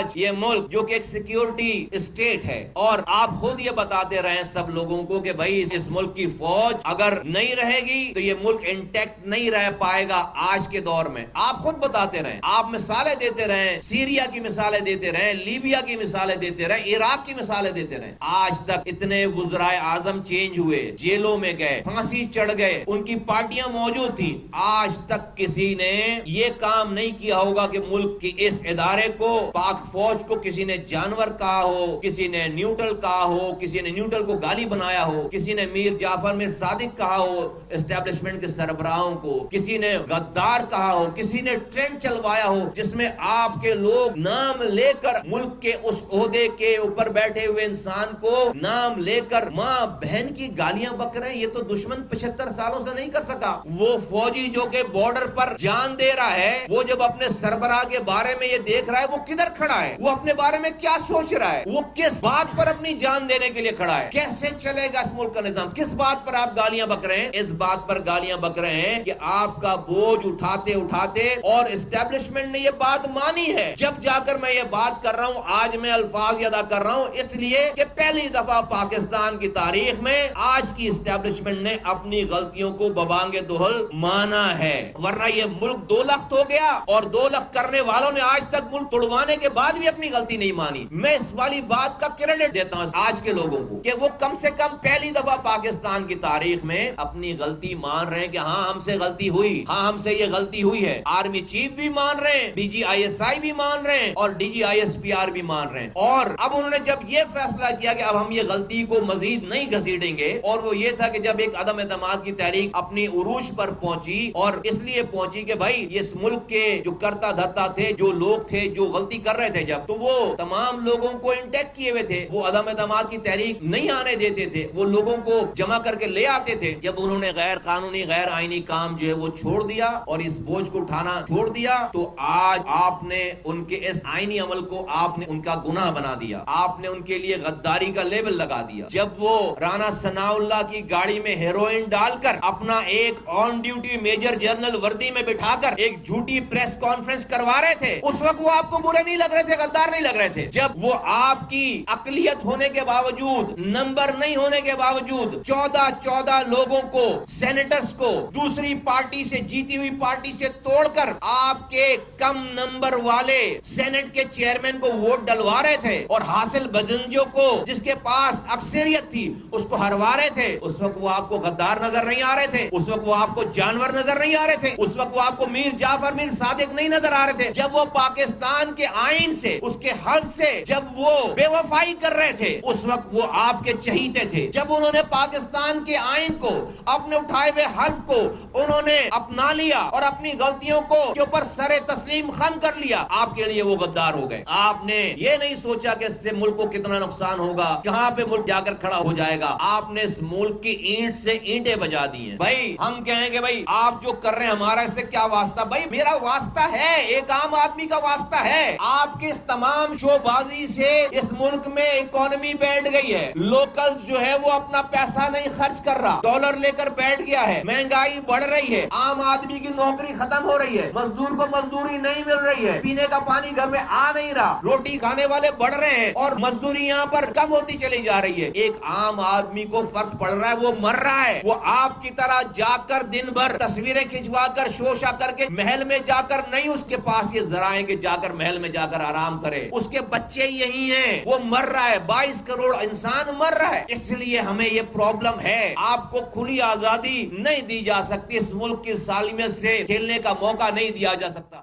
آج یہ ملک جو کہ ایک سیکیورٹی اسٹیٹ ہے، اور آپ خود یہ بتاتے رہے سب لوگوں کو کہ بھائی اس ملک کی فوج اگر نہیں رہے گی تو یہ ملک انٹیکٹ نہیں رہ پائے گا آج کے دور میں. آپ خود بتاتے رہے، آپ مثالیں دیتے رہے، سیریا کی مثالیں دیتے رہے، لیبیا کی مثالیں دیتے رہے، عراق کی مثالیں دیتے رہے. آج تک اتنے وزرائے اعظم چینج ہوئے، جیلوں میں گئے، پھانسی چڑھ گئے، ان کی پارٹیاں موجود تھیں، آج تک کسی نے یہ کام نہیں کیا ہوگا کہ ملک کی اس ادارے کو، پاک فوج کو کسی نے جانور کہا ہو، کسی نے نیوٹرل کہا ہو، کسی نے نیوٹرل کو گالی بنایا ہو، کسی نے میر جعفر میر صادق کہا ہو اسٹیبلشمنٹ کے سربراہوں کو، کسی نے غدار کہا ہو، کسی نے ٹرینڈ چلوایا ہو جس میں آپ کے لوگ نام لے کر ملک کے اس عہدے کے اوپر بیٹھے ہوئے انسان کو نام لے کر ماں بہن کی گالیاں بک رہے ہیں. یہ تو دشمن 75 سالوں سے نہیں کر سکا. وہ فوجی جو کہ بارڈر پر جان دے رہا ہے، وہ جب اپنے سربراہ کے بارے میں یہ دیکھ رہا ہے، وہ کدھر کھڑا ہے، وہ اپنے بارے میں کیا سوچ رہا ہے، وہ کس بات پر اپنی جان دینے کے لیے کھڑا ہے، کیسے چلے گا اس ملک کا نظام، کس بات پر آپ گالیاں بک رہے ہیں؟ اس بات پر گالیاں بک رہے ہیں کہ آپ کا بوجھ اٹھاتے اٹھاتے، اور اسٹیبلشمنٹ نے یہ بات مانی ہے. جب جا کر میں یہ بات کر رہا ہوں، آج میں الفاظ ادا کر رہا ہوں اس لیے کہ پہلی دفعہ پاکستان کی تاریخ میں آج کی اسٹیبلشمنٹ نے اپنی غلطیوں کو ببانگ دہل مانا ہے. ورنہ یہ ملک 2 لخت ہو گیا، اور 2 لخت کرنے والوں نے آج تک ملک توڑوانے کے بعد بھی اپنی غلطی نہیں مانی. میں اس والی بات کا کریڈٹ دیتا ہوں آج کے لوگوں کو کہ وہ کم سے کم پہلی دفعہ پاکستان کی تاریخ میں اپنی غلطی مان رہے ہیں کہ ہاں ہم سے غلطی ہوئی، ہاں ہم سے یہ غلطی ہوئی ہے. آرمی چیف بھی مان رہے ہیں، D G I S I بھی مان رہے ہیں، اور D G I S P R بھی مان رہے ہیں. اور اب انہوں نے جب یہ فیصلہ کیا کہ اب ہم یہ غلطی کو مزید نہیں گھسیٹیں گے، اور وہ یہ تھا کہ جب ایک عدم اعتماد کی تحریک اپنی عروج پر پہنچی، اور اس لیے پہنچی کہ بھائی اس ملک کے جو کرتا دھرتا تھے، جو لوگ تھے جو غلطی کر رہے تھے، جب تو وہ تمام لوگوں کو انٹیکٹ کیے ہوئے تھے، وہ عدم اعتماد کی تحریک نہیں آنے دیتے تھے، وہ لوگوں کو جمع کر کے لے آتے تھے. جب انہوں نے غیر قانونی غیر آئینی کام جو ہے وہ چھوڑ دیا اور اس بوجھ کو اٹھانا چھوڑ دیا، تو آج آپ نے ان کے اس آئینی عمل کو آپ نے ان کا گناہ بنا دیا، آپ نے ان کے لیے غداری کا لیبل لگا دیا. جب وہ رانا ثناء اللہ کی گاڑی میں ہیروئن ڈال کر اپنا ایک آن ڈیوٹی میجر جنرل وردی میں بٹھا کر ایک جھوٹی پریس کانفرنس کروا رہے تھے، اس وقت وہ آپ کو برے نہیں لگ رہے تھے، غدار نہیں لگ رہے تھے. جب وہ آپ کی اقلیت ہونے کے باوجود، نمبر نہیں ہونے کے باوجود 14 لوگوں کو، سینیٹرز کو دوسری پارٹی سے، جیتی ہوئی پارٹی سے توڑ کر آپ کے کم نمبر والے سینٹ کے چیئرمین کو ووٹ ڈلوا رہے تھے، اور حاصل بدنجوں کو جس کے پاس اکثریت تھی اس کو ہروا رہے تھے، اس وقت وہ آپ کو غدار نظر نہیں آ رہے تھے، اس وقت وہ آپ کو جانور نظر نہیں آ رہے تھے، اس وقت وہ آپ کو میر جعفر میر صادق نہیں نظر آ رہے تھے. جب وہ پاکستان کے آئین سے، اس کے حلف سے جب وہ بے وفائی کر رہے تھے، اس وقت وہ آپ کے چہیتے تھے. جب انہوں نے پاکستان کے آئین کو، اپنے اٹھائے ہوئے حلف کو انہوں نے اپنا لیا اور اپنی غلطیوں کو کے اوپر سر تسلیم خم کر لیا، آپ کے لیے وہ غدار ہو گئے. آپ نے یہ نہیں سوچا کہ اس سے ملک کو کتنا نقصان ہوگا، کہاں پہ ملک جا کر کھڑا ہو جائے گا. آپ نے اس ملک کی اینٹ سے اینٹیں بجا دی ہیں. بھائی ہم کہیں گے بھائی آپ جو کر رہے ہیں ہمارا اس سے کیا واسطہ؟ بھائی میرا واسطہ ہے، ایک عام آدمی کا واسطہ ہے. آپ کے اس تمام شو بازی سے اس ملک میں اکانومی بیٹھ گئی ہے. لوکل جو ہے وہ اپنا پیسہ نہیں خرچ کر رہا، ڈالر لے کر بیٹھ گیا ہے، مہنگائی بڑھ رہی ہے، عام آدمی کی نوکری ختم ہو رہی ہے، مزدور کو مزدوری نہیں مل رہی ہے، پینے کا پانی گھر میں آ نہیں رہا، روٹی کھانے والے بڑھ رہے ہیں اور مزدوری یہاں پر کم ہوتی چلی جا رہی ہے. ایک عام آدمی کو فرق پڑ رہا ہے، وہ مر رہا ہے. وہ آپ کی طرح جا کر دن بھر تصویریں کھنچوا کر شوشا کر کے محل میں جا کر نہیں، اس کے پاس یہ ذرائع کہ جا کر محل میں جا کر آرام کرے. اس کے بچے یہی ہیں، وہ مر رہا ہے، 22 کروڑ انسان مر رہا ہے. اس لیے ہمیں یہ پرابلم ہے. آپ کو کھلی آزادی نہیں دی جا سکتی، اس ملک کی سالمیت سے کھیلنے کا موقع نہیں دیا جا سکتا.